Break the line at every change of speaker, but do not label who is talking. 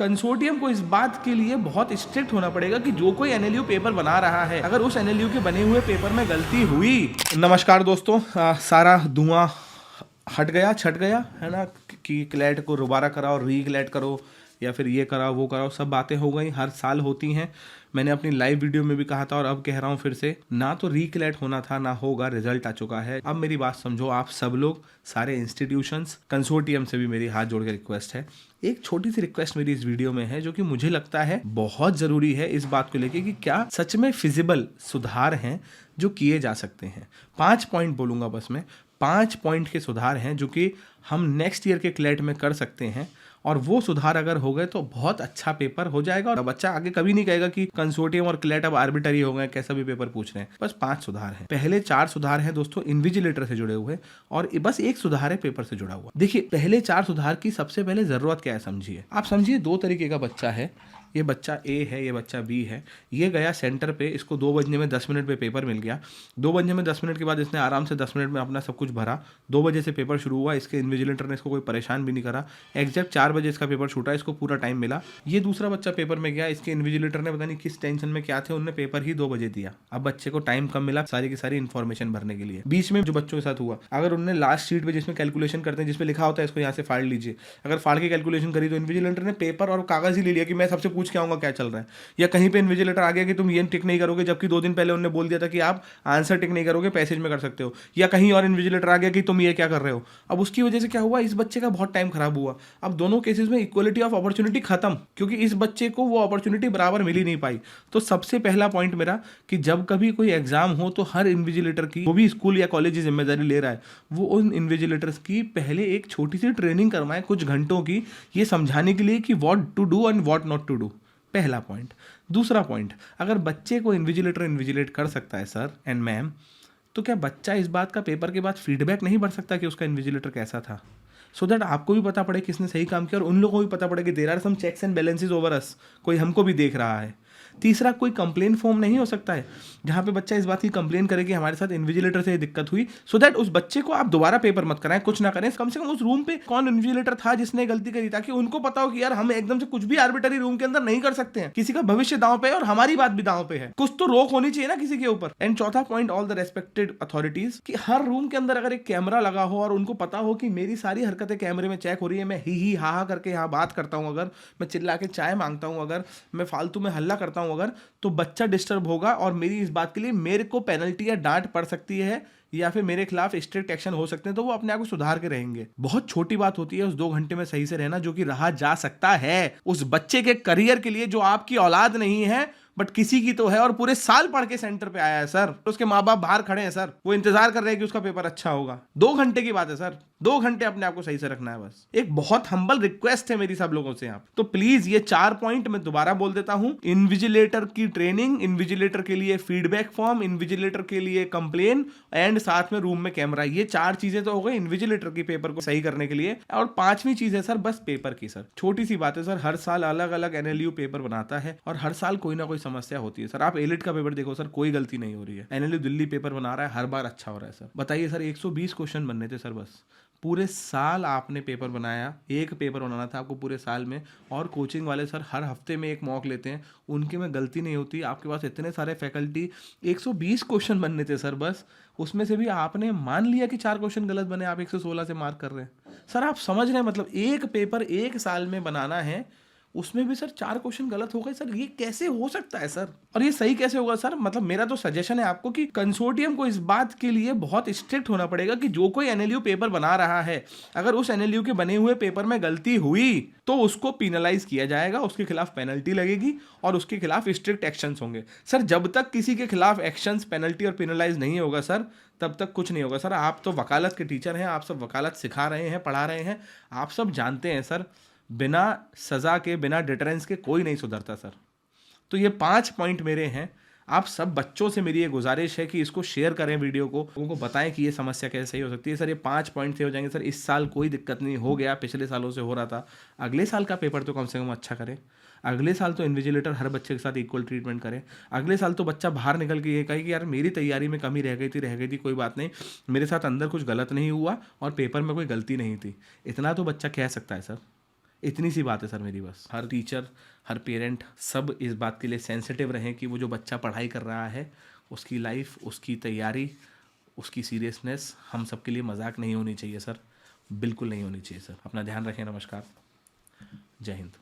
Consortium को इस बात के लिए बहुत स्ट्रिक्ट होना पड़ेगा कि जो कोई एनएलयू पेपर बना रहा है, अगर उस एनएलयू के बने हुए पेपर में गलती हुई। नमस्कार दोस्तों, सारा धुआं हट गया, छट गया है ना, कि क्लैट को दोबारा कराओ, रीक्लैट करो या फिर ये कराओ वो कराओ, सब बातें हो गई, हर साल होती हैं। मैंने अपनी लाइव वीडियो में भी कहा था और अब कह रहा हूँ फिर से, ना तो रीक्लैट होना था ना होगा, रिजल्ट आ चुका है। अब मेरी बात समझो आप सब लोग, सारे इंस्टीट्यूशंस, कंसोर्टियम से भी मेरी हाथ जोड़ के रिक्वेस्ट है, एक छोटी सी रिक्वेस्ट मेरी इस वीडियो में है जो कि मुझे लगता है बहुत ज़रूरी है इस बात को लेके कि क्या सच में फिजिबल सुधार हैं जो किए जा सकते हैं। 5 पॉइंट बोलूँगा बस मैं, 5 पॉइंट के सुधार हैं जो कि हम नेक्स्ट ईयर के क्लैट में कर सकते हैं, और वो सुधार अगर हो गए तो बहुत अच्छा पेपर हो जाएगा और बच्चा आगे कभी नहीं कहेगा कि कंसोर्टियम और क्लैट अब आर्बिटरी हो गए, कैसा भी पेपर पूछ रहे हैं। बस 5 सुधार हैं। पहले 4 सुधार हैं दोस्तों इन्विजिलेटर से जुड़े हुए, और बस 1 सुधार है पेपर से जुड़ा हुआ। देखिए, पहले 4 सुधार की सबसे पहले जरूरत क्या है समझिए। आप समझिए 2 तरीके का बच्चा है, ये बच्चा ए है, ये बच्चा बी है। ये गया सेंटर पे, इसको 2 बजने में 10 मिनट पे पेपर मिल गया। 2 बजने में 10 मिनट के बाद इसने आराम से 10 मिनट में अपना सब कुछ भरा। 2 बजे से पेपर शुरू हुआ, इसके इन्विजिलेटर ने इसको कोई परेशान भी नहीं करा। एग्जैक्ट 4 बजे इसका पेपर छूटा, इसको पूरा टाइम मिला। ये दूसरा बच्चा पेपर में गया, इसके इन्विजिलेटर ने पता नहीं किस टेंशन में क्या थे, उन्होंने पेपर ही 2 बजे दिया। अब बच्चे को टाइम कम मिला सारी की सारी इन्फॉर्मेशन भरने के लिए। बीच में जो बच्चों के साथ हुआ, अगर उन्होंने लास्ट शीट पे जिसमें कैलकुलेशन करते हैं, जिसपे लिखा होता है इसको यहाँ से फाड़ लीजिए, अगर फाड़ के कैलकुलेशन करी तो इन्विजिलेटर ने पेपर और कागज ही ले लिया कि मैं सबसे पूछ के आऊंगा क्या चल रहा है। या कहीं पे इन्विजिलेटर आ गया कि तुम ये टिक नहीं करोगे, जबकि 2 दिन पहले उन्होंने बोल दिया था कि आप आंसर टिक नहीं करोगे, पैसेज में कर सकते हो। या कहीं और इन्विजिलेटर आ गया कि तुम ये क्या कर रहे हो। अब उसकी वजह से क्या हुआ, इस बच्चे का बहुत टाइम खराब हुआ। अब दोनों केसेस में इक्वलिटी ऑफ अपॉर्चुनिटी खत्म, क्योंकि इस बच्चे को वो अपॉर्चुनिटी बराबर मिल ही नहीं पाई। तो सबसे पहला पॉइंट मेरा कि जब कभी कोई एग्जाम हो तो हर इन्विजिलेटर की, वो भी स्कूल या कॉलेज की जिम्मेदारी ले रहा है, वो उन इन्विजिलेटर्स की पहले एक छोटी सी ट्रेनिंग करवाए कुछ घंटों की, ये समझाने के लिए कि what to do and what not to do. पहला पॉइंट। दूसरा पॉइंट, अगर बच्चे को इन्विजिलेटर इन्विजिलेट कर सकता है सर एंड मैम, तो क्या बच्चा इस बात का पेपर के बाद फीडबैक नहीं भर सकता कि उसका इन्विजिलेटर कैसा था, सो दैट आपको भी पता पड़े किसने सही काम किया और उन लोगों को भी पता पड़े कि there are some checks and balances over us, कोई हमको भी देख रहा है। तीसरा, कोई कंप्लेन फॉर्म नहीं हो सकता है जहां पे बच्चा इस बात की कंप्लेन करे कि हमारे साथ इन्विजिलेटर से ये दिक्कत हुई, सो दैट उस बच्चे को आप दोबारा पेपर मत कराएं, कुछ ना करें, कम से कम उस रूम पे कौन इन्विजिलेटर था जिसने गलती करी, ताकि उनको पता हो कि यार हम एकदम से कुछ भी आर्बिटरी रूम के अंदर नहीं कर सकते हैं, किसी का भविष्य दांव पे है और हमारी बात भी दांव पे है, कुछ तो रोक होनी चाहिए ना किसी के ऊपर। एंड चौथा point, all the respected authorities, कि हर रूम के अंदर अगर एक कैमरा लगा हो और उनको पता हो कि मेरी सारी हरकतें कैमरे में चेक हो रही है, मैं ही हा करके यहाँ बात करता हूँ, अगर मैं चिल्ला के चाय मांगता हूँ, अगर मैं फालतू में हल्ला करता हूँ, अगर, तो बच्चा डिस्टर्ब होगा और मेरी इस बात के लिए मेरे को पेनल्टी या डांट पड़ सकती है या फिर मेरे खिलाफ स्ट्रिक्ट एक्शन हो सकते हैं, तो वो अपने आप को सुधार के रहेंगे। बहुत छोटी बात होती है उस 2 घंटे में सही से रहना, जो कि रहा जा सकता है उस बच्चे के करियर के लिए जो आपकी औलाद नहीं है बट किसी की तो है, और पूरे साल पढ़ के सेंटर पे आया है सर, तो उसके माँ बाप बाहर खड़े हैं सर, वो इंतजार कर रहे हैं कि उसका पेपर अच्छा होगा। 2 घंटे की बात है सर, 2 घंटे अपने आप को सही से रखना है बस। एक बहुत हम्बल रिक्वेस्ट है मेरी सब लोगों से आप, तो प्लीज ये 4 पॉइंट मैं दोबारा बोल देता हूं। इन्विजिलेटर की ट्रेनिंग, इन्विजिलेटर के लिए फीडबैक फॉर्म, इन्विजिलेटर के लिए कंप्लेन, एंड साथ में रूम में कैमरा। ये 4 चीजें तो हो गई इन्विजिलेटर की पेपर को सही करने के लिए। और 5वीं चीज है सर बस पेपर की। सर छोटी सी बात है सर, हर साल अलग अलग एनएलयू पेपर बनाता है और हर साल कोई ना कोई समस्या होती है सर। आप एलिट का पेपर देखो सर, कोई गलती नहीं हो रही है। एनएलयू दिल्ली पेपर बना रहा है, हर बार अच्छा हो रहा है सर। बताइए सर, 120 क्वेश्चन बनने थे सर, बस पूरे साल आपने पेपर बनाया, एक पेपर बनाना था आपको पूरे साल में। और कोचिंग वाले सर हर हफ्ते में एक मॉक लेते हैं, उनके में गलती नहीं होती। आपके पास इतने सारे फैकल्टी, 120 क्वेश्चन बनने थे सर बस, उसमें से भी आपने मान लिया कि 4 क्वेश्चन गलत बने, आप 116 से मार्क कर रहे हैं सर। आप समझ रहे हैं, मतलब एक पेपर 1 साल में बनाना है, उसमें भी सर 4 क्वेश्चन गलत हो गए सर, ये कैसे हो सकता है सर? और ये सही कैसे होगा सर? मतलब मेरा तो सजेशन है आपको कि कंसोर्टियम को इस बात के लिए बहुत स्ट्रिक्ट होना पड़ेगा कि जो कोई एनएलयू पेपर बना रहा है, अगर उस एनएलयू के बने हुए पेपर में गलती हुई तो उसको पिनलाइज किया जाएगा, उसके खिलाफ पेनल्टी लगेगी और उसके खिलाफ स्ट्रिक्ट एक्शंस होंगे सर। जब तक किसी के खिलाफ एक्शंस, पेनल्टी और पिनलाइज नहीं होगा सर, तब तक कुछ नहीं होगा सर। आप तो वकालत के टीचर हैं, आप सब वकालत सिखा रहे हैं, पढ़ा रहे हैं, आप सब जानते हैं सर, बिना सजा के, बिना डिटरेंस के कोई नहीं सुधरता सर। तो ये 5 पॉइंट मेरे हैं। आप सब बच्चों से मेरी ये गुजारिश है कि इसको शेयर करें, वीडियो को, लोगों को बताएं कि ये समस्या कैसे सही हो सकती है सर। ये 5 पॉइंट से हो जाएंगे सर। इस साल कोई दिक्कत नहीं, हो गया, पिछले सालों से हो रहा था। अगले साल का पेपर तो कम से कम अच्छा करें। अगले साल तो इन्विजिलेटर हर बच्चे के साथ इक्वल ट्रीटमेंट करे। अगले साल तो बच्चा बाहर निकल के ये कहे कि यार मेरी तैयारी में कमी रह गई थी, कोई बात नहीं, मेरे साथ अंदर कुछ गलत नहीं हुआ और पेपर में कोई गलती नहीं थी। इतना तो बच्चा कह सकता है सर, इतनी सी बात है सर मेरी बस। हर टीचर, हर पेरेंट सब इस बात के लिए सेंसिटिव रहें कि वो जो बच्चा पढ़ाई कर रहा है उसकी लाइफ, उसकी तैयारी, उसकी सीरियसनेस हम सबके लिए मजाक नहीं होनी चाहिए सर, बिल्कुल नहीं होनी चाहिए सर। अपना ध्यान रखें। नमस्कार, जय हिंद।